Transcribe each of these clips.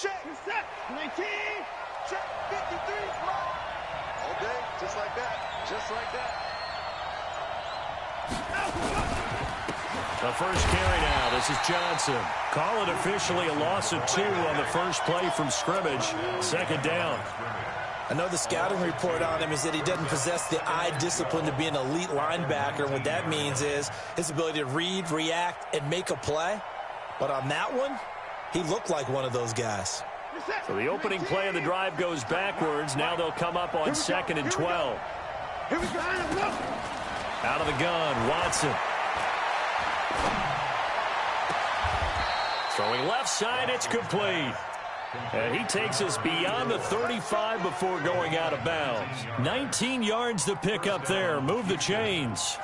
Check. Set. 19. Check. 53. All day, just like that. Just like that. The first carry now. This is Johnson. Call it officially a loss of 2 on the first play from scrimmage. Second down. I know the scouting report on him is that he doesn't possess the eye discipline to be an elite linebacker. And what that means is his ability to read, react, and make a play. But on that one, he looked like one of those guys. So the opening play of the drive goes backwards. Now they'll come up on 2nd and 12. Out of the gun, Watson. Throwing left side, it's complete. And he takes us beyond the 35 before going out of bounds. 19 yards to pick up there. Move the chains.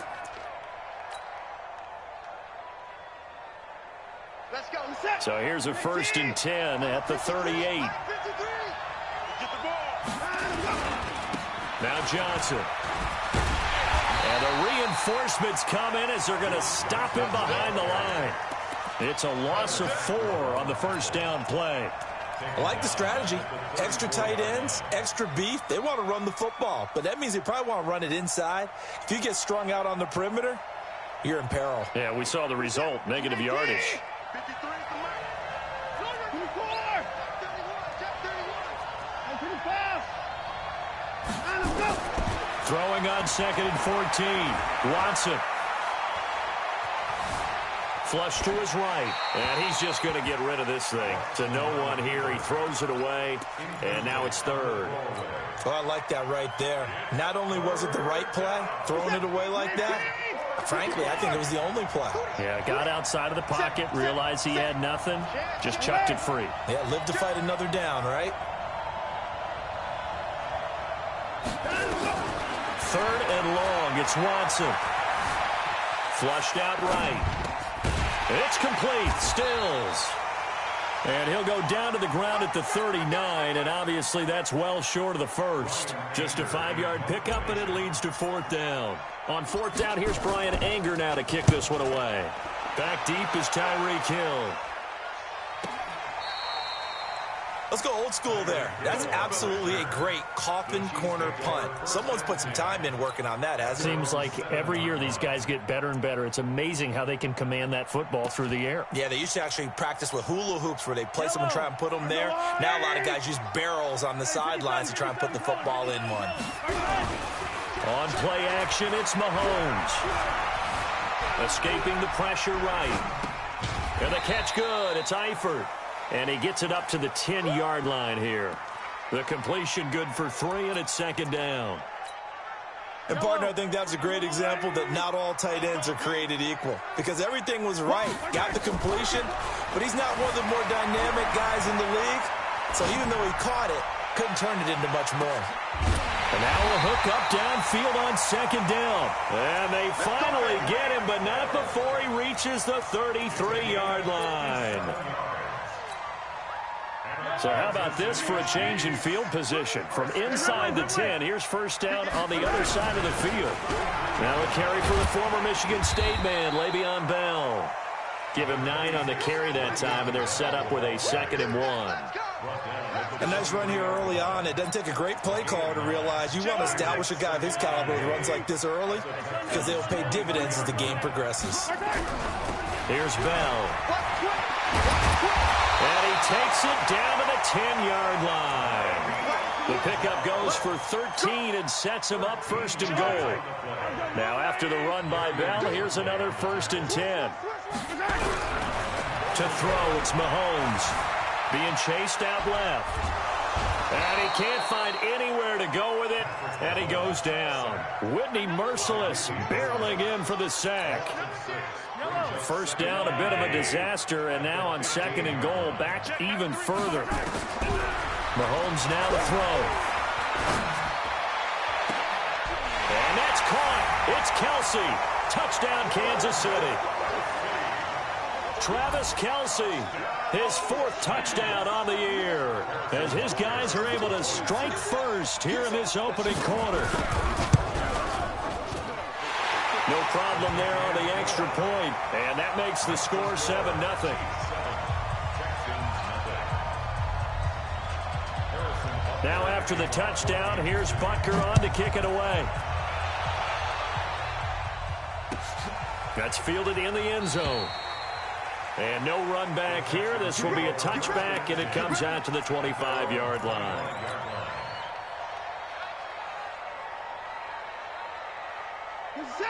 So here's a 1st and 10 at the 38. Now Johnson. And the reinforcements come in as they're going to stop him behind the line. It's a loss of 4 on the first down play. I like the strategy. Extra tight ends, extra beef. They want to run the football, but that means they probably want to run it inside. If you get strung out on the perimeter, you're in peril. Yeah, we saw the result, negative yardage. Throwing on 2nd and 14. Watson. Flush to his right, and he's just going to get rid of this thing. To no one here, he throws it away, and now it's 3rd. Well, I like that right there. Not only was it the right play, throwing it away like that, frankly, I think it was the only play. Yeah, got outside of the pocket, realized he had nothing, just chucked it free. Yeah, live to fight another down, right? 3rd and long, it's Watson. Flushed out right. It's complete. Stills. And he'll go down to the ground at the 39, and obviously that's well short of the first. Just a 5-yard pickup, and it leads to 4th down. On 4th down, here's Brian Anger now to kick this one away. Back deep is Tyreek Hill. Let's go old school there. That's absolutely a great coffin corner punt. Someone's put some time in working on that, hasn't it? Seems like every year these guys get better and better. It's amazing how they can command that football through the air. Yeah, they used to actually practice with hula hoops where they place them and try and put them there. Now a lot of guys use barrels on the sidelines to try and put the football in one. On play action, it's Mahomes. Escaping the pressure right. And the catch good. It's Eifert. And he gets it up to the 10-yard line here. The completion good for 3, and it's 2nd down. And, partner, I think that's a great example that not all tight ends are created equal. Because everything was right. Got the completion, but he's not one of the more dynamic guys in the league. So even though he caught it, couldn't turn it into much more. And now a hook up downfield on 2nd down. And they finally get him, but not before he reaches the 33-yard line. So how about this for a change in field position? From inside the 10, here's 1st down on the other side of the field. Now a carry for the former Michigan State man, Le'Veon Bell. Give him 9 on the carry that time, and they're set up with a 2nd and 1. A nice run here early on. It doesn't take a great play caller to realize you want to establish a guy of his caliber with runs like this early because they'll pay dividends as the game progresses. Here's Bell. And he takes it down to the 10-yard line. The pickup goes for 13 and sets him up 1st and goal. Now after the run by Bell, here's another 1st and 10. To throw, it's Mahomes. Being chased out left. And he can't find anywhere to go with it, and he goes down. Whitney Merciless barreling in for the sack. 1st down, a bit of a disaster, and now on 2nd and goal, back even further. Mahomes now to throw. And that's caught. It's Kelsey. Touchdown, Kansas City. Travis Kelsey, his 4th touchdown on the year, as his guys are able to strike first here in this opening quarter. No problem there on the extra point, and that makes the score 7-0. Now after the touchdown, here's Butker on to kick it away. That's fielded in the end zone. And no run back here. This will be a touchback, and it comes out to the 25-yard line.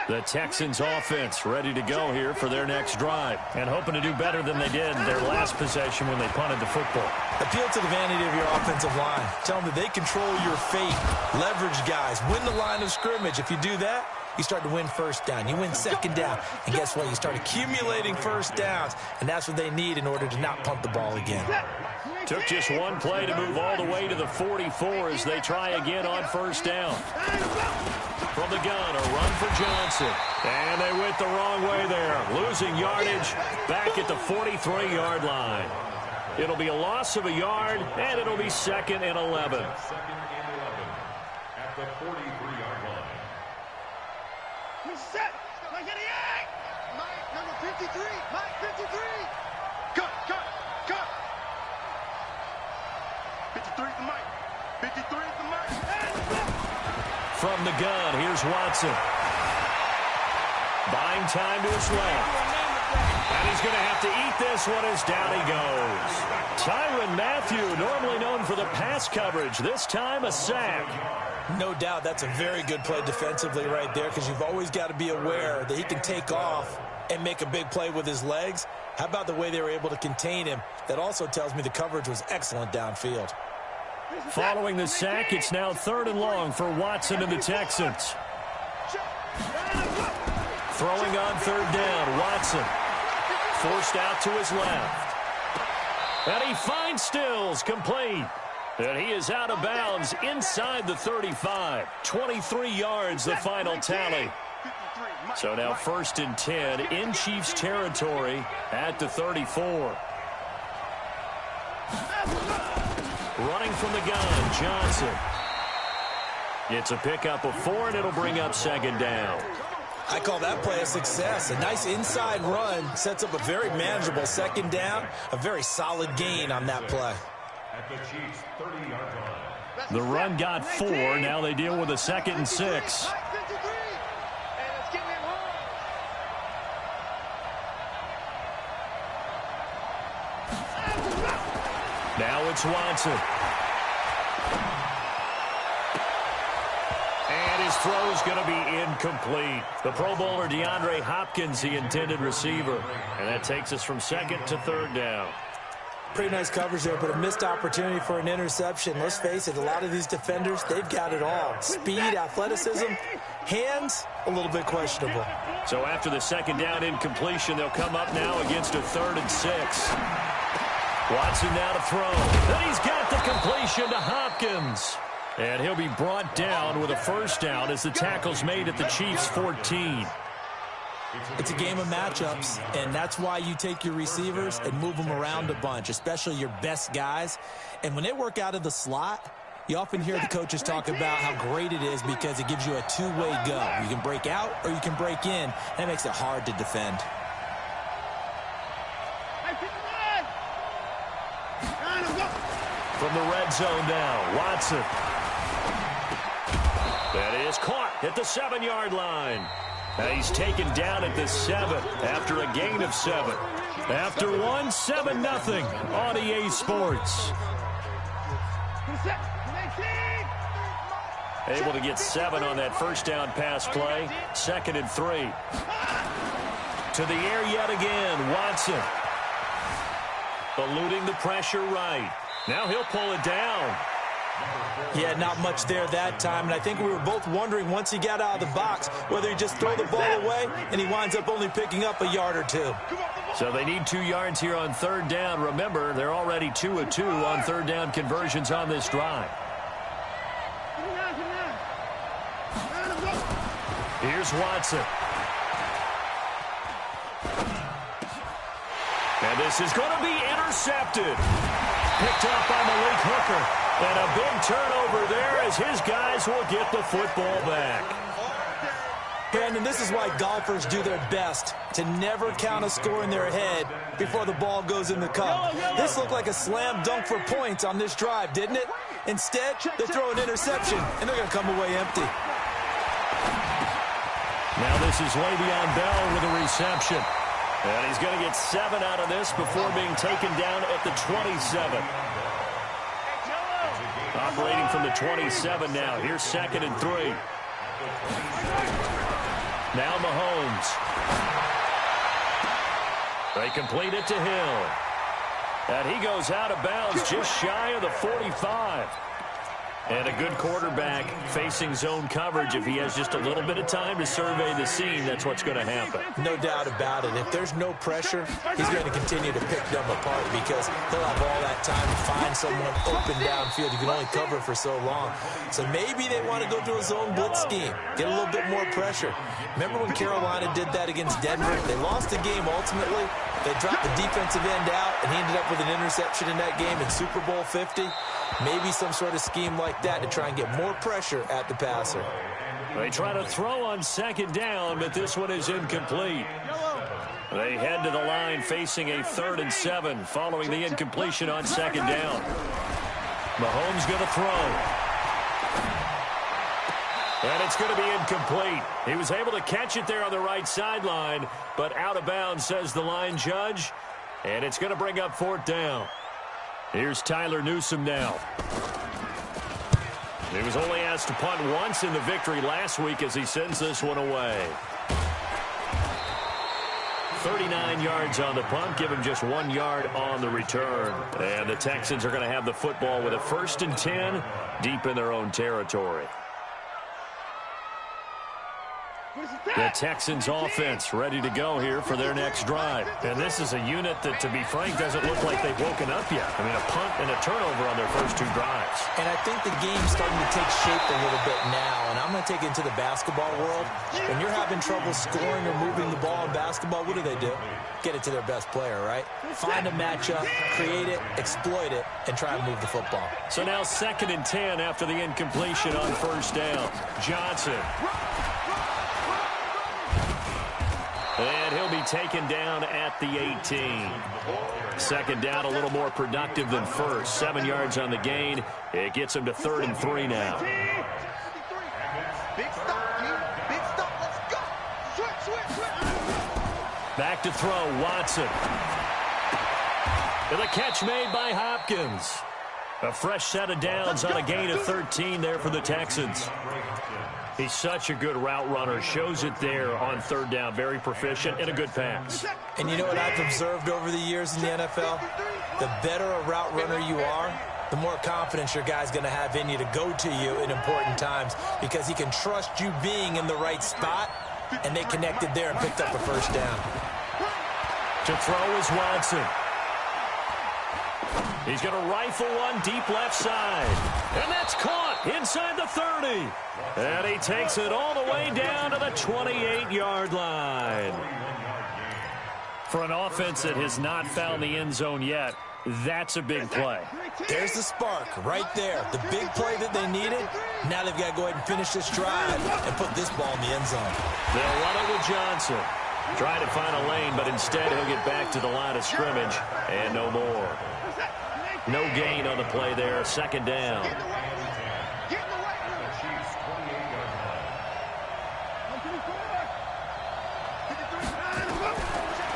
The Texans offense ready to go here for their next drive and hoping to do better than they did in their last possession when they punted the football. Appeal to the vanity of your offensive line. Tell them that they control your fate. Leverage guys. Win the line of scrimmage. If you do that, you start to win first down. You win second down. And guess what? You start accumulating first downs. And that's what they need in order to not punt the ball again. Took just one play to move all the way to the 44 as they try again on first down. From the gun, a run for Johnson. And they went the wrong way there. Losing yardage back at the 43-yard line. It'll be a loss of a yard, and it'll be 2nd and 11. At the 43-yard line. He's set. Mike 88. Mike number 53. Mike 53. Cut. 53 to Mike. 53 to Mike. From the gun, here's Watson. Buying time to his left. And he's going to have to eat this one as down he goes. Tyrann Mathieu, normally known for the pass coverage, this time a sack. No doubt that's a very good play defensively right there, because you've always got to be aware that he can take off and make a big play with his legs. How about the way they were able to contain him? That also tells me the coverage was excellent downfield. Following the sack, it's now 3rd and long for Watson and the Texans. Throwing on 3rd down, Watson. Forced out to his left. And he finds Stills, complete. And he is out of bounds inside the 35. 23 yards, the final tally. So now 1st and 10 in Chiefs territory at the 34. Running from the gun, Johnson. It's a pickup of 4, and it'll bring up 2nd down. I call that play a success. A nice inside run sets up a very manageable 2nd down. A very solid gain on that play. At the Chiefs' 30-yard line. The run got 4. Now they deal with a 2nd and 6. Now it's Watson. And his throw's going to be incomplete. The Pro Bowler DeAndre Hopkins, the intended receiver. And that takes us from 2nd to 3rd down. Pretty nice coverage there, but a missed opportunity for an interception. Let's face it, a lot of these defenders, they've got it all. Speed, athleticism, hands, a little bit questionable. So after the 2nd down incompletion, they'll come up now against a 3rd and 6. Watson now to throw. Then he's got the completion to Hopkins. And he'll be brought down with a 1st down as the tackle's made at the Chiefs' 14. It's a game of matchups, and that's why you take your receivers and move them around a bunch, especially your best guys. And when they work out of the slot, you often hear the coaches talk about how great it is because it gives you a two-way go. You can break out or you can break in. That makes it hard to defend. From the red zone now, Watson. That is caught at the 7-yard line. And he's taken down at the 7 after a gain of 7. After 1, 7-0 on EA Sports. Able to get 7 on that 1st down pass play. 2nd and 3. To the air yet again, Watson. Eluding the pressure right. Now he'll pull it down. Yeah, not much there that time, and I think we were both wondering once he got out of the box whether he'd just throw the ball away, and he winds up only picking up a yard or 2. So they need 2 yards here on 3rd down. Remember, they're already 2 of 2 on 3rd down conversions on this drive. Here's Watson. And this is going to be intercepted. Picked up by Malik Hooker. And a big turnover there as his guys will get the football back. Brandon, this is why golfers do their best to never count a score in their head before the ball goes in the cup. This looked like a slam dunk for points on this drive, didn't it? Instead, they throw an interception, and they're going to come away empty. Now this is Le'Veon Bell with a reception. And he's going to get 7 out of this before being taken down at the 27. Operating from the 27 now. Here's 2nd and 3. Now Mahomes. They complete it to Hill. And he goes out of bounds just shy of the 45. And a good quarterback facing zone coverage. If he has just a little bit of time to survey the scene, that's what's going to happen. No doubt about it. If there's no pressure, he's going to continue to pick them apart because he'll have all that time to find someone open downfield. You can only cover for so long. So maybe they want to go to a zone blitz scheme, get a little bit more pressure. Remember when Carolina did that against Denver? They lost the game ultimately. They dropped the defensive end out, and he ended up with an interception in that game in Super Bowl 50. Maybe some sort of scheme like that to try and get more pressure at the passer. They try to throw on 2nd down, but this one is incomplete. They head to the line facing a 3rd and 7 following the incompletion on 2nd down. Mahomes going to throw. And it's going to be incomplete. He was able to catch it there on the right sideline, but out of bounds, says the line judge. And it's going to bring up 4th down. Here's Tyler Newsome now. He was only asked to punt once in the victory last week as he sends this one away. 39 yards on the punt, give him just 1 yard on the return. And the Texans are going to have the football with a 1st and 10 deep in their own territory. The Texans offense ready to go here for their next drive. And this is a unit that, to be frank, doesn't look like they've woken up yet. I mean, a punt and a turnover on their first 2 drives. And I think the game's starting to take shape a little bit now. And I'm going to take it into the basketball world. When you're having trouble scoring or moving the ball in basketball, what do? Get it to their best player, right? Find a matchup, create it, exploit it, and try and move the football. So now 2nd and 10 after the incompletion on 1st down. Johnson. And he'll be taken down at the 18. 2nd down, a little more productive than 1st. 7 yards on the gain. It gets him to 3rd and 3 now. Big stop, G. Big stop. Let's go. Switch. Back to throw, Watson. And the catch made by Hopkins. A fresh set of downs on a gain of 13 there for the Texans. He's such a good route runner. Shows it there on 3rd down. Very proficient and a good pass. And you know what I've observed over the years in the NFL? The better a route runner you are, the more confidence your guy's going to have in you to go to you in important times because he can trust you being in the right spot, and they connected there and picked up a 1st down. To throw is Watson. He's going to rifle one deep left side. And that's caught inside the 30. And he takes it all the way down to the 28-yard line. For an offense that has not found the end zone yet, that's a big play. There's the spark right there. The big play that they needed. Now they've got to go ahead and finish this drive and put this ball in the end zone. They'll run it with Johnson. Trying to find a lane, but instead he'll get back to the line of scrimmage and no more. No gain on the play there. 2nd down.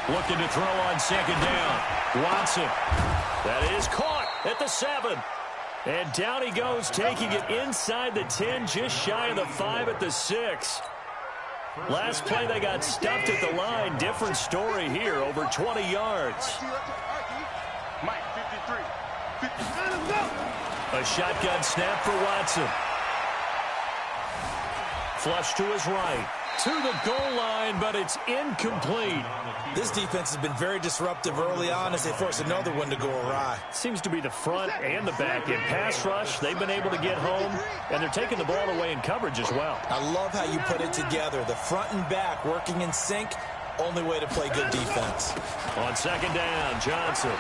Looking to throw on 2nd down. Watson. That is caught at the 7. And down he goes, taking it inside the 10, just shy of the 5 at the 6. Last play they got stuffed at the line. Different story here, over 20 yards. A shotgun snap for Watson. Flush to his right. To the goal line, but it's incomplete. This defense has been very disruptive early on as they force another one to go awry. Seems to be the front and the back end. Pass rush, they've been able to get home, and they're taking the ball away in coverage as well. I love how you put it together. The front and back working in sync, only way to play good defense. On 2nd down, Johnson.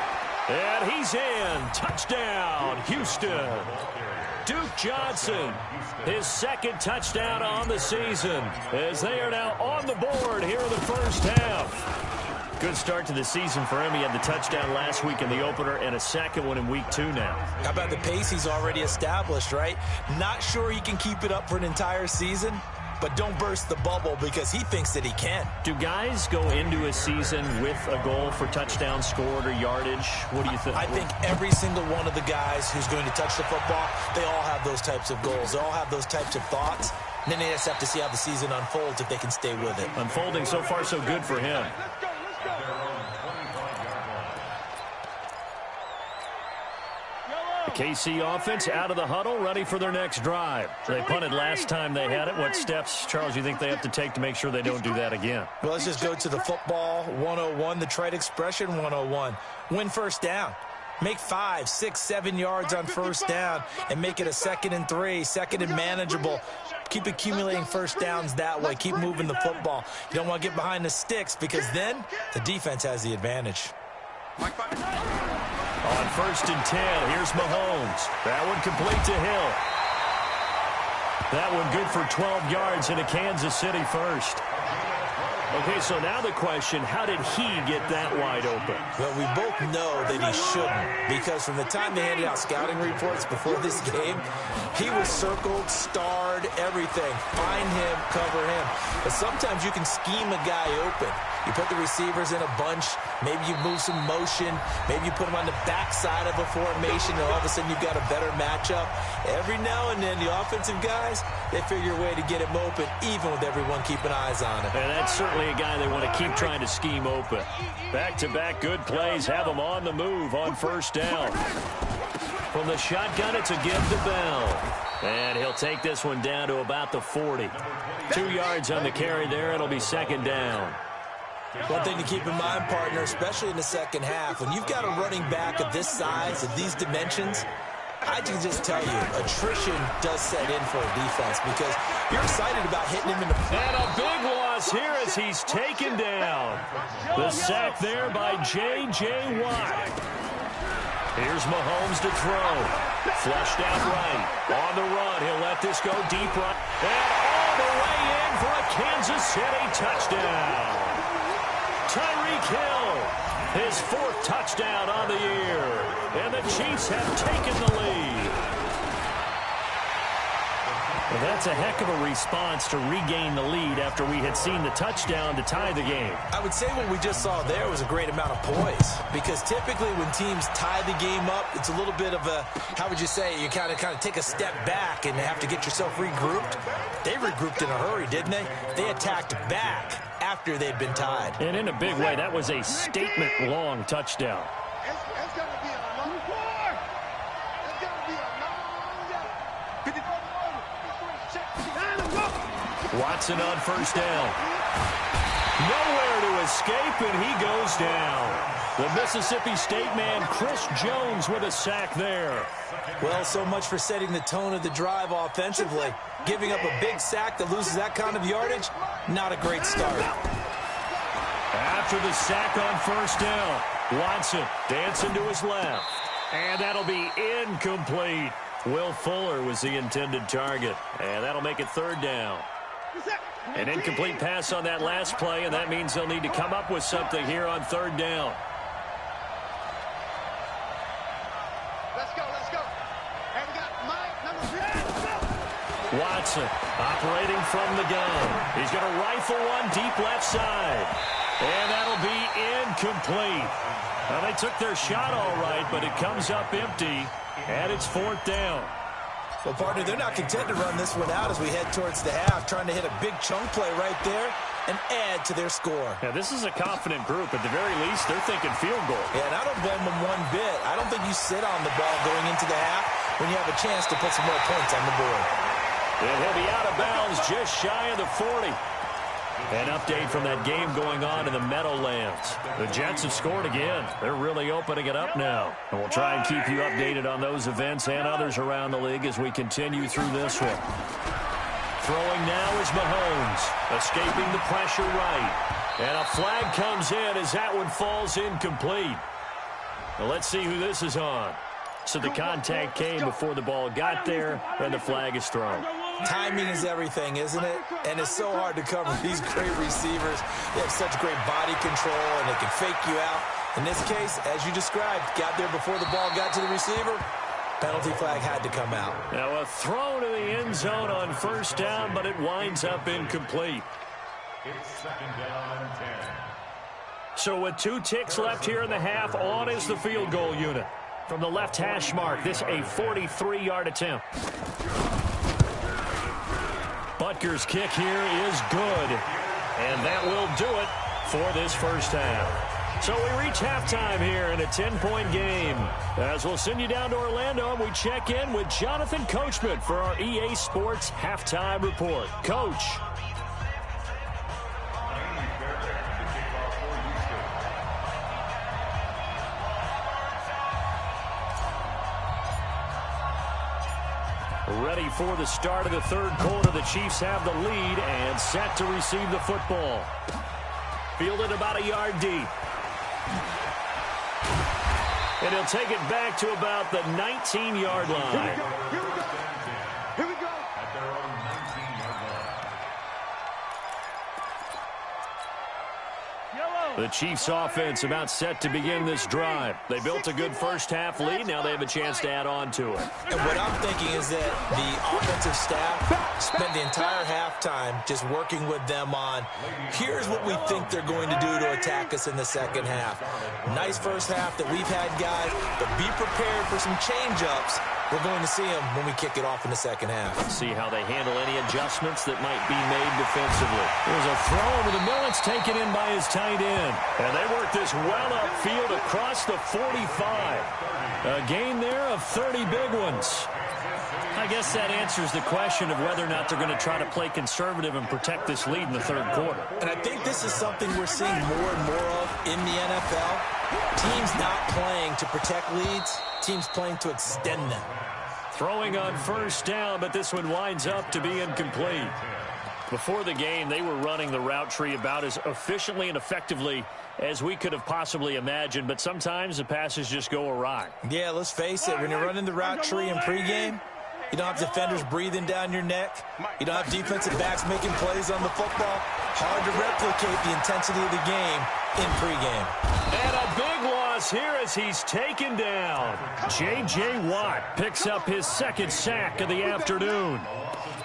And he's in. Touchdown, Houston. Duke Johnson, his second touchdown on the season, as they are now on the board here in the first half. Good start to the season for him. He had the touchdown last week in the opener and a second one in week 2 now. How about the pace he's already established, right? Not sure he can keep it up for an entire season, but don't burst the bubble because he thinks that he can. Do guys go into a season with a goal for touchdowns scored or yardage? What do you think? I think every single one of the guys who's going to touch the football, they all have those types of goals. They all have those types of thoughts. And then they just have to see how the season unfolds if they can stay with it. Unfolding so far so good for him. The KC offense out of the huddle, ready for their next drive. They punted last time they had it. What steps, Charles, you think they have to take to make sure they don't do that again? Well, let's just go to the football 101, the trite expression 101. Win first down. Make 5, 6, 7 yards on first down and make it a 2nd and 3, second and manageable. Keep accumulating first downs that way. Keep moving the football. You don't want to get behind the sticks because then the defense has the advantage. On 1st and 10, here's Mahomes. That one complete to Hill. That one good for 12 yards in a Kansas City first. Okay, so now the question, how did he get that wide open? Well, we both know that he shouldn't, because from the time they handed out scouting reports before this game, he was circled, starred, everything. Find him, cover him. But sometimes you can scheme a guy open. You put the receivers in a bunch. Maybe you move some motion. Maybe you put them on the backside of a formation, and all of a sudden you've got a better matchup. Every now and then, the offensive guys, they figure a way to get him open, even with everyone keeping eyes on him. And that's certainly a guy they want to keep trying to scheme open. Back-to-back good plays have him on the move on first down. From the shotgun, it's a give to Bell. And he'll take this one down to about the 40. 2 yards on the carry there. It'll be 2nd down. One thing to keep in mind, partner, especially in the second half, when you've got a running back of this size, of these dimensions, I can just tell you, attrition does set in for a defense because you're excited about hitting him in the front. And a big loss here as he's taken down. The sack there by J.J. Watt. Here's Mahomes to throw. Flushed out right. On the run, he'll let this go deep right. And all the way in for a Kansas City touchdown. Tyreek Hill, his 4th touchdown on the year. And the Chiefs have taken the lead. Well, that's a heck of a response to regain the lead after we had seen the touchdown to tie the game. I would say what we just saw there was a great amount of poise, because typically when teams tie the game up, it's a little bit of a, how would you say, you kind of take a step back and have to get yourself regrouped. They regrouped in a hurry, didn't they? They attacked back after they'd been tied. And in a big way, that was a statement-long touchdown. It's going to be a long one. It's going to be a long Watson on first down. Nowhere to escape, and he goes down. The Mississippi State man, Chris Jones, with a sack there. Well, so much for setting the tone of the drive offensively. Giving up a big sack that loses that kind of yardage, not a great start. After the sack on first down, Watson dancing to his left. And that'll be incomplete. Will Fuller was the intended target. And that'll make it 3rd down. An incomplete pass on that last play, and that means they'll need to come up with something here on 3rd down. Let's go. And we got Mike, number 3. Watson operating from the gun. He's going to rifle one deep left side. And that'll be incomplete. Well, they took their shot all right, but it comes up empty, and it's 4th down. Well, partner, they're not content to run this one out as we head towards the half, trying to hit a big chunk play right there and add to their score. Yeah, this is a confident group. At the very least, they're thinking field goal. Yeah, and I don't blame them one bit. I don't think you sit on the ball going into the half when you have a chance to put some more points on the board. And he'll be out of bounds just shy of the 40. An update from that game going on in the Meadowlands. The Jets have scored again. They're really opening it up now. And we'll try and keep you updated on those events and others around the league as we continue through this one. Throwing now is Mahomes, escaping the pressure right. And a flag comes in as that one falls incomplete. Well, let's see who this is on. So the contact came before the ball got there, and the flag is thrown. Timing is everything, isn't it? And it's so hard to cover these great receivers. They have such great body control, and they can fake you out. In this case, as you described, got there before the ball got to the receiver. Penalty flag had to come out. Now a throw to the end zone on first down, but it winds up incomplete. It's second down and 10. So with 2 ticks left here in the half, on is the field goal unit. From the left hash mark, this a 43-yard attempt. Butker's kick here is good, and that will do it for this first half. So we reach halftime here in a 10-point game. As we'll send you down to Orlando, we check in with Jonathan Coachman for our EA Sports Halftime Report. Coach. Ready for the start of the third quarter. The Chiefs have the lead and set to receive the football. Fielded about a yard deep. And he'll take it back to about the 19-yard line. Here we go. At their own 19-yard line. The Chiefs offense about set to begin this drive. They built a good first half lead. Now they have a chance to add on to it. And what I'm thinking is that the offensive staff spent the entire halftime just working with them on, here's what we think they're going to do to attack us in the second half. Nice first half that we've had, guys, but be prepared for some change-ups. We're going to see them when we kick it off in the second half. See how they handle any adjustments that might be made defensively. There's a throw over the middle. It's taken in by his tight end. And they work this well upfield across the 45. A gain there of 30 big ones. I guess that answers the question of whether or not they're going to try to play conservative and protect this lead in the third quarter. And I think this is something we're seeing more and more of in the NFL. Teams not playing to protect leads, teams playing to extend them. Throwing on first down, but this one winds up to be incomplete. Before the game, they were running the route tree about as efficiently and effectively as we could have possibly imagined, but sometimes the passes just go awry. Yeah, let's face it, when you're running the route tree in pregame, you don't have defenders breathing down your neck. You don't have defensive backs making plays on the football. Hard to replicate the intensity of the game in pregame. And a big loss here as he's taken down. J.J. Watt picks up his second sack of the afternoon.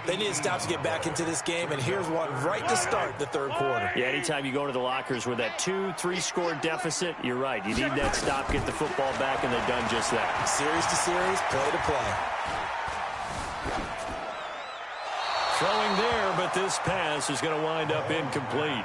They need to stop to get back into this game, and here's one right to start the third quarter. Yeah, anytime you go to the lockers with that 2-3 score deficit, you're right. You need that stop, get the football back, and they've done just that. Series to series, play to play. Throwing there, but this pass is going to wind up incomplete.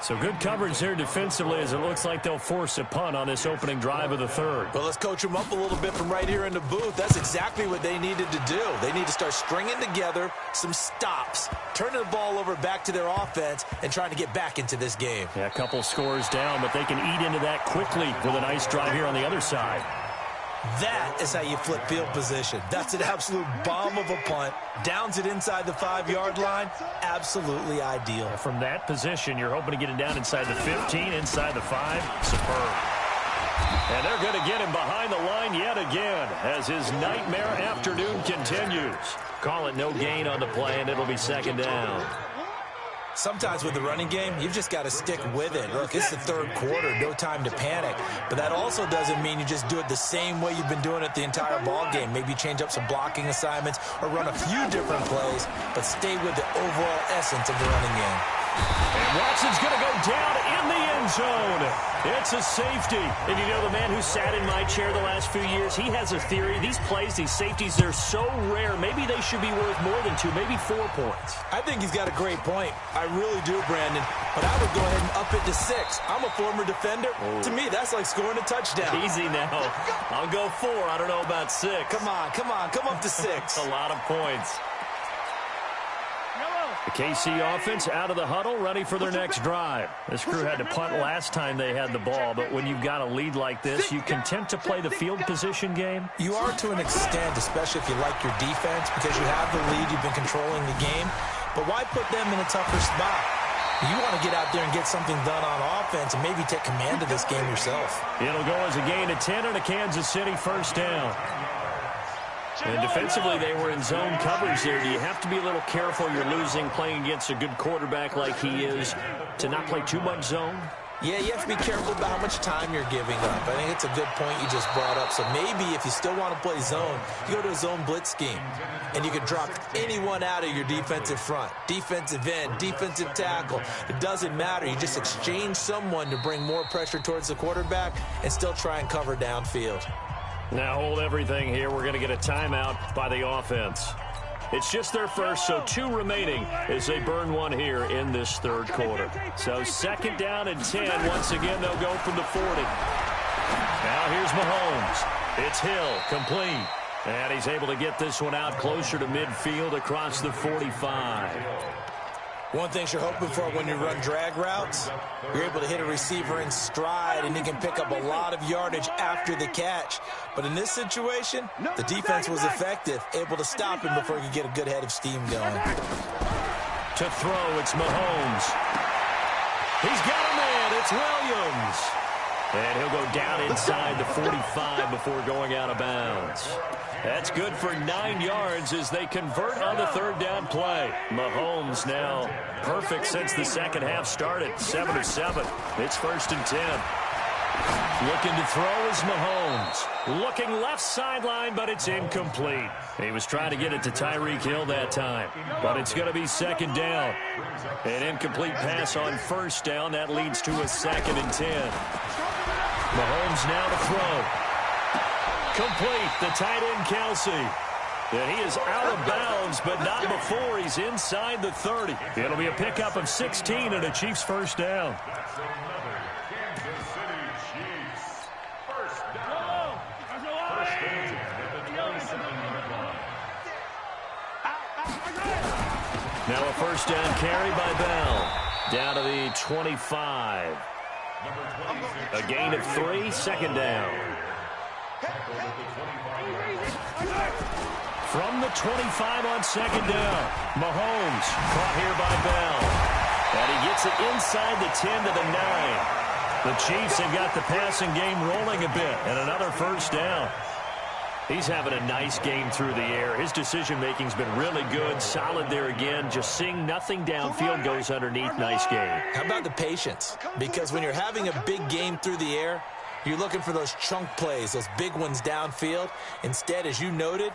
So good coverage there defensively as it looks like they'll force a punt on this opening drive of the third. Well, let's coach them up a little bit from right here in the booth. That's exactly what they needed to do. They need to start stringing together some stops, turning the ball over back to their offense, and trying to get back into this game. Yeah, a couple scores down, but they can eat into that quickly with a nice drive here on the other side. That is how you flip field position. That's an absolute bomb of a punt. Downs it inside the 5-yard line. Absolutely ideal. From that position, you're hoping to get it down inside the 15, inside the 5. Superb. And they're going to get him behind the line yet again as his nightmare afternoon continues. Call it no gain on the play, and it'll be second down. Sometimes with the running game, you've just got to stick with it. Look, it's the third quarter, no time to panic. But that also doesn't mean you just do it the same way you've been doing it the entire ball game. Maybe change up some blocking assignments or run a few different plays, but stay with the overall essence of the running game. And Watson's going to go down in the end zone. It's a safety. And you know, the man who sat in my chair the last few years, he has a theory. These plays, these safeties, they're so rare. Maybe they should be worth more than 2, maybe 4 points. I think he's got a great point. I really do, Brandon. But I would go ahead and up it to 6. I'm a former defender. Oh. To me, that's like scoring a touchdown. Easy now. I'll go 4. I don't know about 6. Come on. Come up to 6. A lot of points. The KC offense out of the huddle, ready for their next drive. This crew had to punt last time they had the ball, but when you've got a lead like this, you content to play the field position game? You are to an extent, especially if you like your defense, because you have the lead, you've been controlling the game. But why put them in a tougher spot? You want to get out there and get something done on offense and maybe take command of this game yourself. It'll go as a gain of 10 and a Kansas City first down. And defensively, they were in zone coverage there. Do you have to be a little careful you're losing playing against a good quarterback like he is to not play too much zone? Yeah, you have to be careful about how much time you're giving up. I think it's a good point you just brought up. So maybe if you still want to play zone, you go to a zone blitz scheme. And you can drop anyone out of your defensive front. Defensive end, defensive tackle. It doesn't matter. You just exchange someone to bring more pressure towards the quarterback and still try and cover downfield. Now hold everything here. We're going to get a timeout by the offense. It's just their first, so 2 remaining as they burn one here in this third quarter. So 2nd down and 10. Once again, they'll go from the 40. Now here's Mahomes. It's Hill, complete. And he's able to get this one out closer to midfield across the 45. One thing you're hoping for when you run drag routes, you're able to hit a receiver in stride, and he can pick up a lot of yardage after the catch. But in this situation, the defense was effective, able to stop him before he could get a good head of steam going. To throw, it's Mahomes. He's got him in. It's Williams. And he'll go down inside the 45 before going out of bounds. That's good for 9 yards as they convert on the 3rd down play. Mahomes now perfect since the second half started. 7 of 7. It's 1st and 10. Looking to throw is Mahomes. Looking left sideline, but it's incomplete. He was trying to get it to Tyreek Hill that time, but it's going to be 2nd down. An incomplete pass on 1st down. That leads to a 2nd and 10. Mahomes now to throw. Complete, the tight end, Kelsey. And he is out of bounds, but not before he's inside the 30. It'll be a pickup of 16 and a Chiefs 1st down. That's another Kansas City Chiefs first down. First and 10 at the 27-yard line. Now a 1st down carry by Bell. Down to the 25. A gain of 3, 2nd down. From the 25 on 2nd down. Mahomes caught here by Bell. And he gets it inside the 10 to the 9. The Chiefs have got the passing game rolling a bit. And another 1st down. He's having a nice game through the air. His decision-making's been really good. Solid there again. Just seeing nothing downfield goes underneath. Nice game. How about the patience? Because when you're having a big game through the air, you're looking for those chunk plays, those big ones downfield. Instead, as you noted,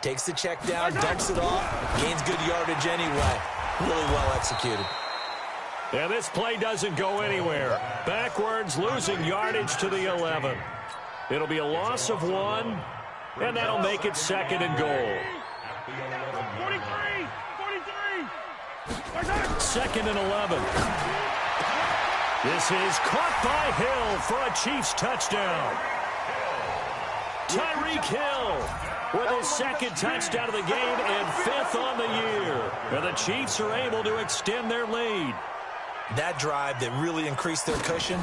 takes the check down, dumps it off, gains good yardage anyway. Really well executed. And this play doesn't go anywhere. Backwards, losing yardage to the 11. It'll be a loss of 1, and that'll make it 2nd and goal. 2nd and 11. This is caught by Hill for a Chiefs touchdown. Tyreek Hill with his 2nd touchdown of the game and 5th on the year. And the Chiefs are able to extend their lead. That drive that really increased their cushion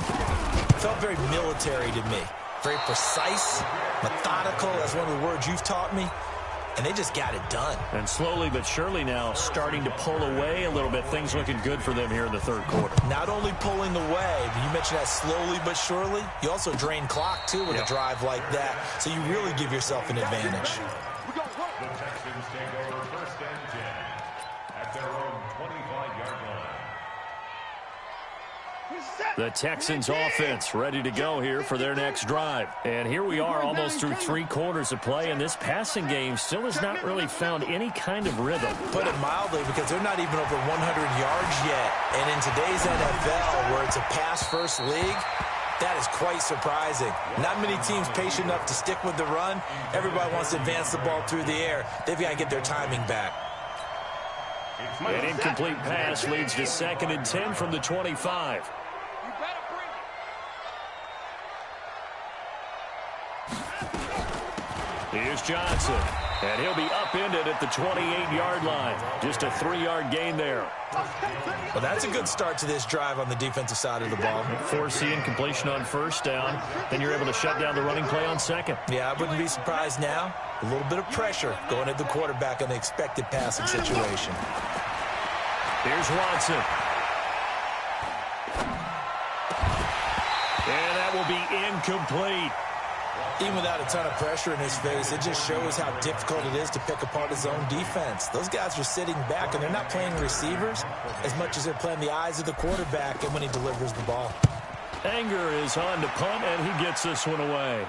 felt very military to me. Very precise, methodical. That's one of the words you've taught me. And they just got it done. And slowly but surely now starting to pull away a little bit. Things looking good for them here in the 3rd quarter. Not only pulling away, but you mentioned that slowly but surely. You also drain clock, too, with a drive like that. So you really give yourself an advantage. The Texans take over 1st and 10 at their own 25-yard line. The Texans offense ready to go here for their next drive. And here we are almost through 3 quarters of play, and this passing game still has not really found any kind of rhythm. Put it mildly, because they're not even over 100 yards yet. And in today's NFL, where it's a pass-first league, that is quite surprising. Not many teams patient enough to stick with the run. Everybody wants to advance the ball through the air. They've got to get their timing back. An incomplete pass leads to 2nd and 10 from the 25. Here's Johnson, and he'll be upended at the 28-yard line. Just a 3-yard gain there. Well, that's a good start to this drive on the defensive side of the ball. Forcing incompletion on 1st down. Then you're able to shut down the running play on 2nd. Yeah, I wouldn't be surprised now. A little bit of pressure going at the quarterback in the expected passing situation. Here's Watson. And that will be incomplete. Even without a ton of pressure in his face, it just shows how difficult it is to pick apart his own defense. Those guys are sitting back, and they're not playing receivers as much as they're playing the eyes of the quarterback and when he delivers the ball. Anger is on to punt, and he gets this one away.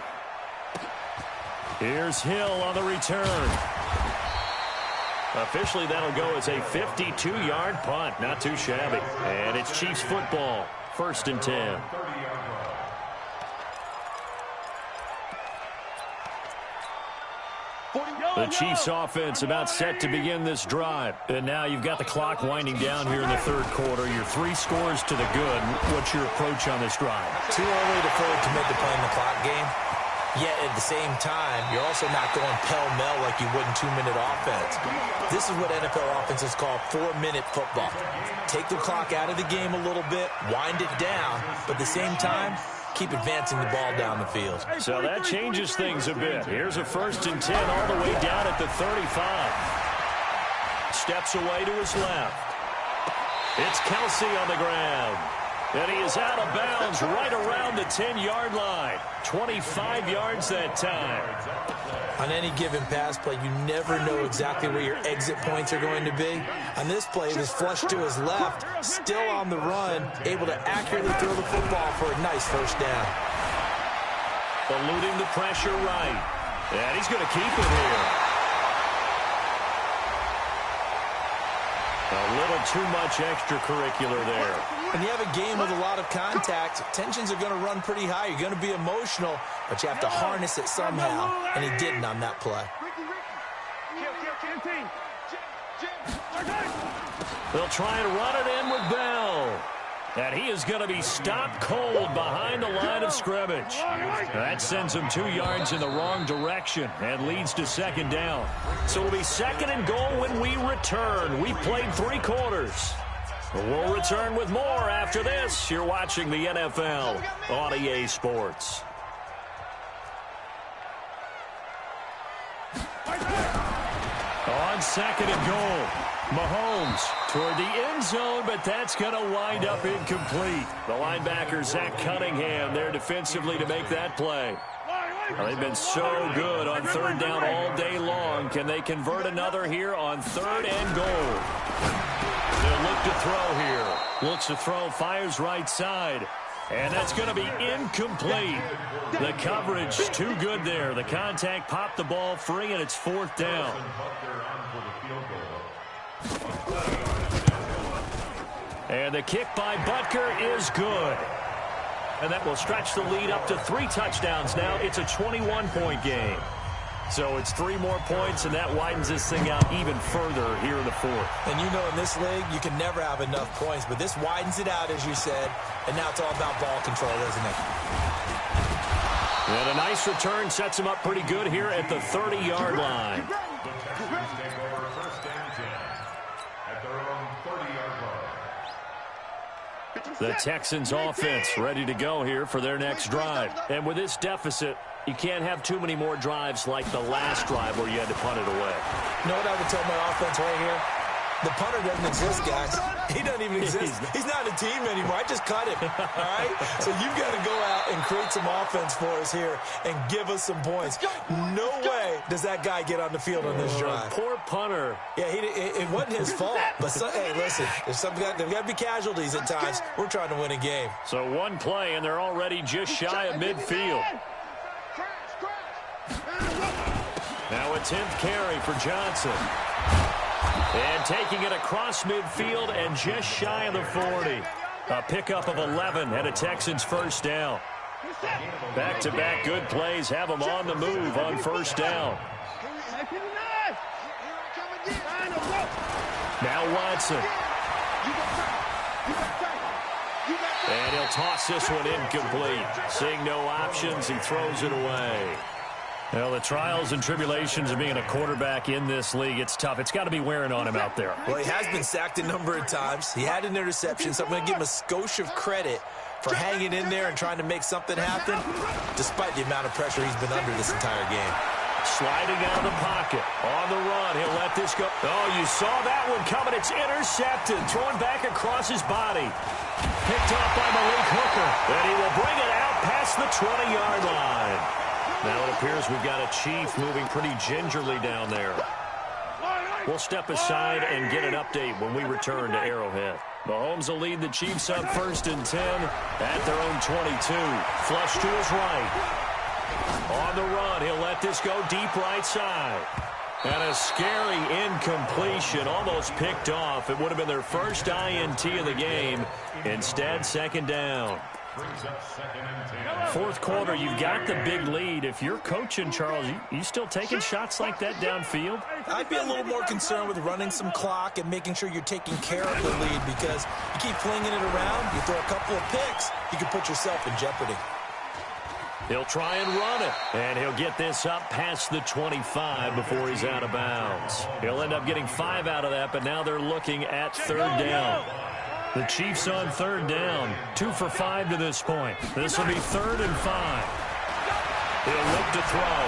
Here's Hill on the return. Officially, that'll go as a 52-yard punt. Not too shabby. And it's Chiefs football. 1st and 10. The Chiefs offense about set to begin this drive. And now you've got the clock winding down here in the 3rd quarter. You're 3 scores to the good. What's your approach on this drive? Too early to fully commit to playing the clock game. Yet at the same time, you're also not going pell-mell like you would in 2-minute offense. This is what NFL offenses call 4-minute football. Take the clock out of the game a little bit, wind it down, but at the same time, keep advancing the ball down the field. So that changes things a bit. Here's a 1st and 10 all the way down at the 35. Steps away to his left. It's Kelsey on the ground. And he is out of bounds right around the 10-yard line. 25 yards that time. On any given pass play, you never know exactly where your exit points are going to be. On this play, he was flushed to his left, still on the run, able to accurately throw the football for a nice 1st down. Eluding the pressure right. And he's going to keep it here. A little too much extracurricular there. When you have a game with a lot of contact, tensions are going to run pretty high. You're going to be emotional, but you have to harness it somehow, and he didn't on that play. They'll try and run it in with Bell. And he is going to be stopped cold behind the line of scrimmage. That sends him 2 yards in the wrong direction and leads to 2nd down. So it'll be 2nd and goal when we return. We played 3 quarters. We'll return with more after this. You're watching the NFL on EA Sports. On 2nd and goal. Mahomes toward the end zone, but that's going to wind up incomplete. The linebacker, Zach Cunningham, there defensively to make that play. Well, they've been so good on 3rd down all day long. Can they convert another here on 3rd and goal? They'll look to throw here. Looks to throw, fires right side. And that's going to be incomplete. The coverage too good there. The contact popped the ball free, and it's 4th down. And the kick by Butker is good. And that will stretch the lead up to 3 touchdowns now. It's a 21-point game. So it's 3 more points, and that widens this thing out even further here in the 4th. And you know in this league, you can never have enough points, but this widens it out, as you said, and now it's all about ball control, isn't it? And a nice return sets him up pretty good here at the 30-yard line. The Texans offense ready to go here for their next drive. And with this deficit, you can't have too many more drives like the last drive where you had to punt it away. You know what I would tell my offense right here? The punter doesn't exist, guys. He doesn't even exist. He's not a team anymore. I just cut him, all right? So you've got to go out and create some offense for us here and give us some points. No way does that guy get on the field on this drive. Poor punter. Yeah, it wasn't his fault. But, hey, listen, there's got to be casualties at times. We're trying to win a game. So 1 play, and they're already just shy of midfield. Now a 10th carry for Johnson. And taking it across midfield and just shy of the 40. A pickup of 11 and a Texans 1st down. Back-to-back good plays have them on the move on 1st down. Now Watson. And he'll toss this one incomplete. Seeing no options, he throws it away. Well, the trials and tribulations of being a quarterback in this league, it's tough. It's got to be wearing on him out there. Well, he has been sacked a number of times. He had an interception, so I'm going to give him a skosh of credit for hanging in there and trying to make something happen, despite the amount of pressure he's been under this entire game. Sliding out of the pocket. On the run, he'll let this go. Oh, you saw that one coming. It's intercepted. Throwing back across his body. Picked off by Malik Hooker. And he will bring it out past the 20-yard line. Now it appears we've got a Chief moving pretty gingerly down there. We'll step aside and get an update when we return to Arrowhead. Mahomes will lead the Chiefs up 1st and 10 at their own 22. Flush to his right. On the run, he'll let this go deep right side. And a scary incompletion, almost picked off. It would have been their first INT of the game. Instead, 2nd down. Fourth quarter, you've got the big lead. If you're coaching, Charles, you still taking shots like that downfield? I'd be a little more concerned with running some clock and making sure you're taking care of the lead, because you keep flinging it around, you throw a couple of picks, you can put yourself in jeopardy. He'll try and run it, and he'll get this up past the 25 before he's out of bounds. He'll end up getting 5 out of that, but now they're looking at 3rd down. The Chiefs on 3rd down, 2 for 5 to this point. This will be 3rd and 5. He'll look to throw.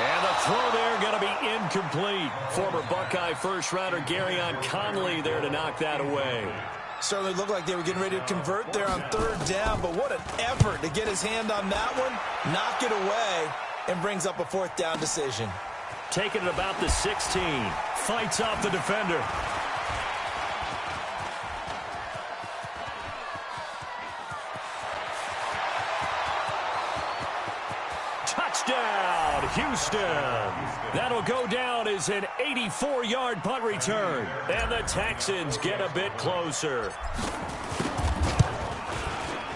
And the throw there going to be incomplete. Former Buckeye first-rounder Garyon Conley there to knock that away. Certainly looked like they were getting ready to convert there on 3rd down, but what an effort to get his hand on that one, knock it away, and brings up a 4th down decision. Taking it about the 16. Fights off the defender. Touchdown, Houston. That'll go down as an 84-yard punt return. And the Texans get a bit closer.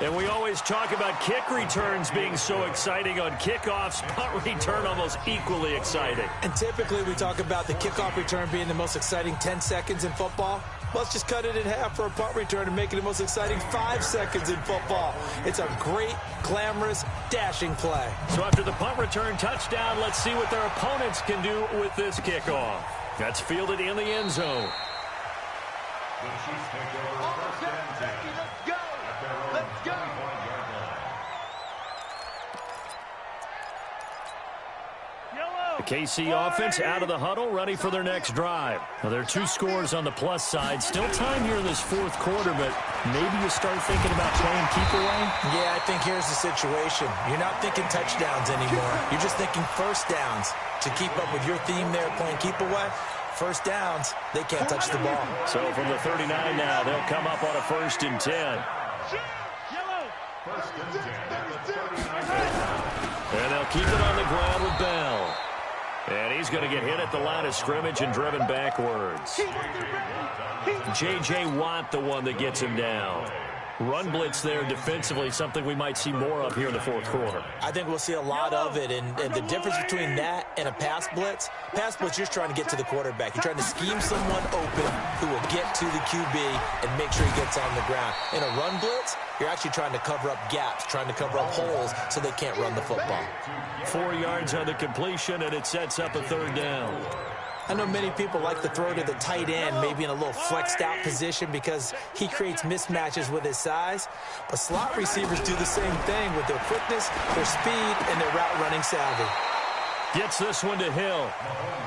And we always talk about kick returns being so exciting on kickoffs. Punt return almost equally exciting. And typically we talk about the kickoff return being the most exciting 10 seconds in football. Let's just cut it in half for a punt return and make it the most exciting 5 seconds in football. It's a great, glamorous, dashing play. So after the punt return touchdown, let's see what their opponents can do with this kickoff. That's fielded in the end zone. The Chiefs take over 1st and 10. Let's go. Let's go. The KC offense out of the huddle, ready for their next drive. Now, there are 2 scores on the plus side. Still time here in this 4th quarter, but maybe you start thinking about playing keep away? Yeah, I think here's the situation. You're not thinking touchdowns anymore. You're just thinking 1st downs. To keep up with your theme there, playing keep away, 1st downs, they can't touch the ball. So from the 39 now, they'll come up on a 1st and 10. 1st and 10 at the 39. And they'll keep it on the ground with Bell. And he's going to get hit at the line of scrimmage and driven backwards. J.J. Watt, the one that gets him down. Run blitz there defensively, something we might see more of here in the 4th quarter. I think we'll see a lot of it, and the difference between that and a pass blitz, you're just trying to get to the quarterback. You're trying to scheme someone open who will get to the QB and make sure he gets on the ground. In a run blitz, you're actually trying to cover up gaps, trying to cover up holes so they can't run the football. 4 yards on the completion, and it sets up a 3rd down. I know many people like to throw to the tight end, maybe in a little flexed out position because he creates mismatches with his size. But slot receivers do the same thing with their quickness, their speed, and their route running savvy. Gets this one to Hill.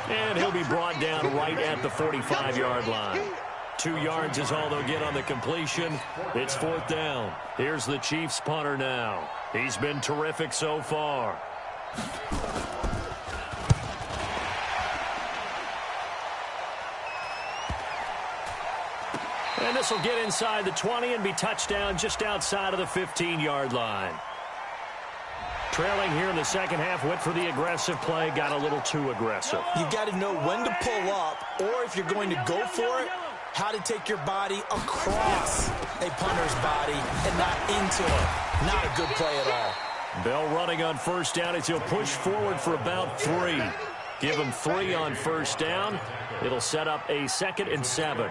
And he'll be brought down right at the 45-yard line. 2 yards is all they'll get on the completion. It's 4th down. Here's the Chiefs punter now. He's been terrific so far. And this will get inside the 20 and be touchdown just outside of the 15-yard line. Trailing here in the 2nd half, went for the aggressive play, got a little too aggressive. You've got to know when to pull up, or if you're going to go for it, how to take your body across a punter's body and not into it. Not a good play at all. Bell running on 1st down as he'll push forward for about 3. Give him 3 on 1st down. It'll set up a 2nd and 7.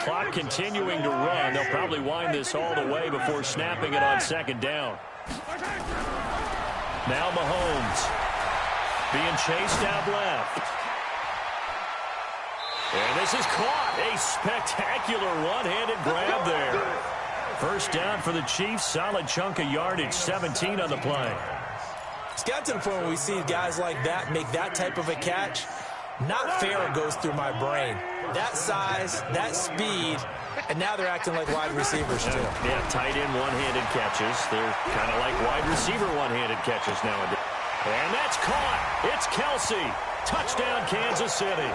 Clock continuing to run. They'll probably wind this all the way before snapping it on 2nd down. Now Mahomes being chased out left. And this is caught. A spectacular one-handed grab there. 1st down for the Chiefs. Solid chunk of yardage. 17 on the play. It's got to the point where we see guys like that make that type of a catch. Not fair goes through my brain. That size, that speed, and now they're acting like wide receivers too. Yeah, tight end one-handed catches. They're kind of like wide receiver one-handed catches nowadays. And that's caught. It's Kelsey. Touchdown, Kansas City.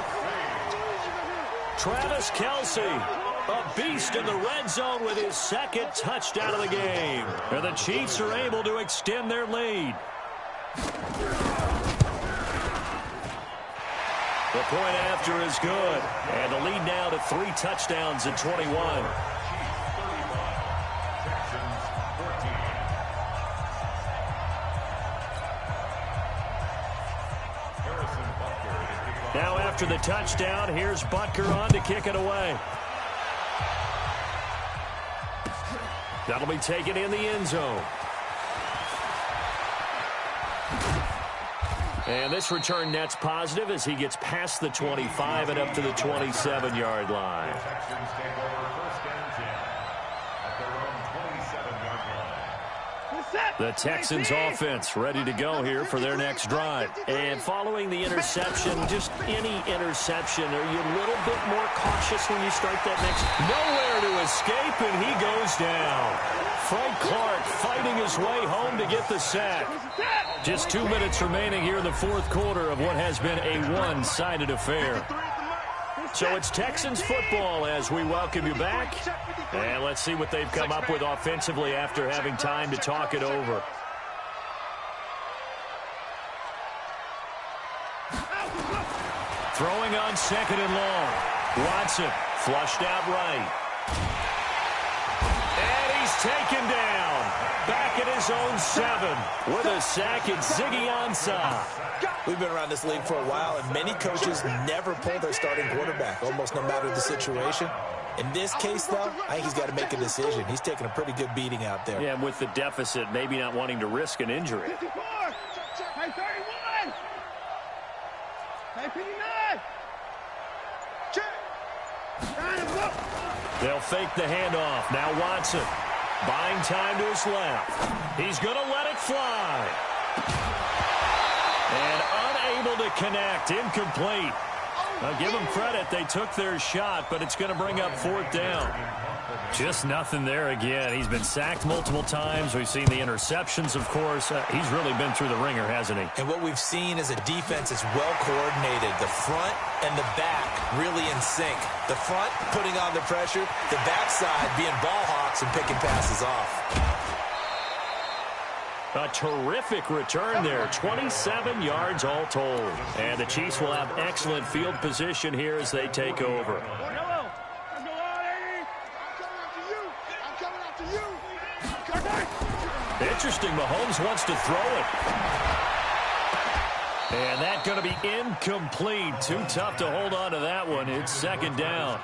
Travis Kelsey, a beast in the red zone with his second touchdown of the game. And the Chiefs are able to extend their lead. The point after is good. And the lead now to 3 touchdowns at 21. Now after the touchdown, here's Butker on to kick it away. That'll be taken in the end zone. And this return net's positive as he gets past the 25 and up to the 27-yard line. Texans take over first and 10 at their own 27-yard line. The Texans offense ready to go here for their next drive. And following the interception, just any interception, are you a little bit more cautious when you start that next? Nowhere to escape, and he goes down. Frank Clark fighting his way home to get the sack. Just 2 minutes remaining here in the fourth quarter of what has been a one-sided affair. So it's Texans football as we welcome you back. And let's see what they've come up with offensively after having time to talk it over. Throwing on second and long. Watson flushed out right. And he's taken down. Back at his own 7 with a sack at Ziggy Ansah. We've been around this league for a while, and many coaches never pull their starting quarterback, almost no matter the situation. In this case, though, I think he's got to make a decision. He's taking a pretty good beating out there. Yeah, and with the deficit, maybe not wanting to risk an injury. 54, 31, 59. They'll fake the handoff. Now Watson buying time to his left. He's going to let it fly. And unable to connect. Incomplete. I'll give them credit. They took their shot, but it's going to bring up fourth down. Just nothing there again. He's been sacked multiple times. We've seen the interceptions, of course. He's really been through the ringer, hasn't he? And what we've seen is a defense that's well coordinated. The front and the back really in sync. The front putting on the pressure. The backside being ball hawks and picking passes off. A terrific return there. 27 yards all told. And the Chiefs will have excellent field position here as they take over. Interesting, Mahomes wants to throw it. And that's going to be incomplete. Too tough to hold on to that one. It's second down.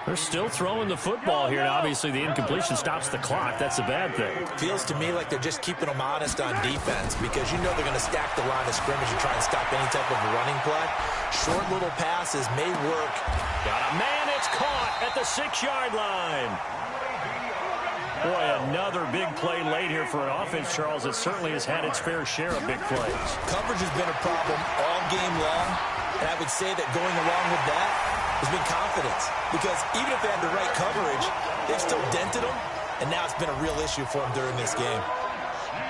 They're still throwing the football here. And obviously, the incompletion stops the clock. That's a bad thing. Feels to me like they're just keeping them honest on defense because you know they're going to stack the line of scrimmage and try and stop any type of a running play. Short little passes may work. Got a man. It's caught at the 6-yard line. Boy, another big play late here for an offense, Charles, that certainly has had its fair share of big plays. Coverage has been a problem all game long, and I would say that going along with that has been confidence. Because even if they had the right coverage, they've still dented them, and now it's been a real issue for them during this game.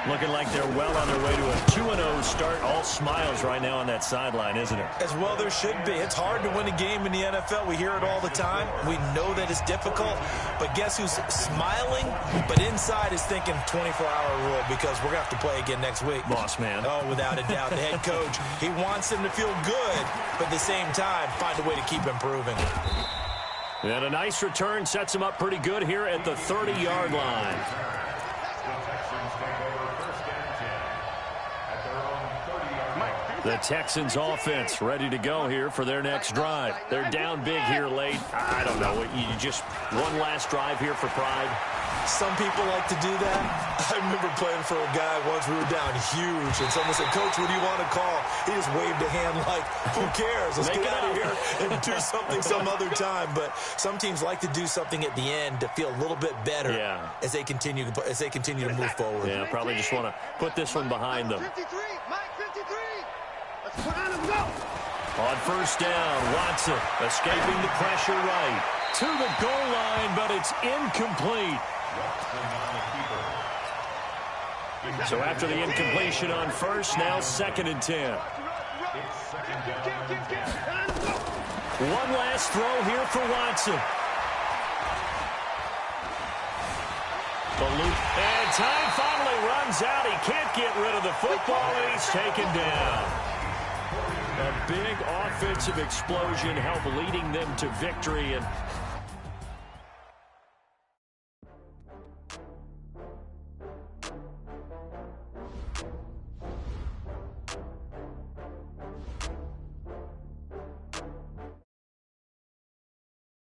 Looking like they're well on their way to a 2-0 start. All smiles right now on that sideline, isn't it? As well there should be. It's hard to win a game in the NFL. We hear it all the time. We know that it's difficult. But guess who's smiling? But inside is thinking 24-hour rule because we're going to have to play again next week. Boss man. Oh, without a doubt. The head coach, he wants them to feel good, but at the same time, find a way to keep improving. And a nice return sets him up pretty good here at the 30-yard line. The Texans offense ready to go here for their next drive. They're down big here late. I don't know. You just one last drive here for pride. Some people like to do that. I remember playing for a guy once. We were down huge, and someone said, "Coach, what do you want to call?" He just waved a hand like, "Who cares? Let's get out of here and do something some other time." But some teams like to do something at the end to feel a little bit better as they continue to move forward. Yeah, probably just want to put this one behind them. 53, Mike, 53. Let's put on him, go. On first down, Watson escaping the pressure right to the goal line, but it's incomplete. So after the incompletion on first, now 2nd and 10. One last throw here for Watson. And time finally runs out. He can't get rid of the football, and he's taken down. A big offensive explosion helped leading them to victory, and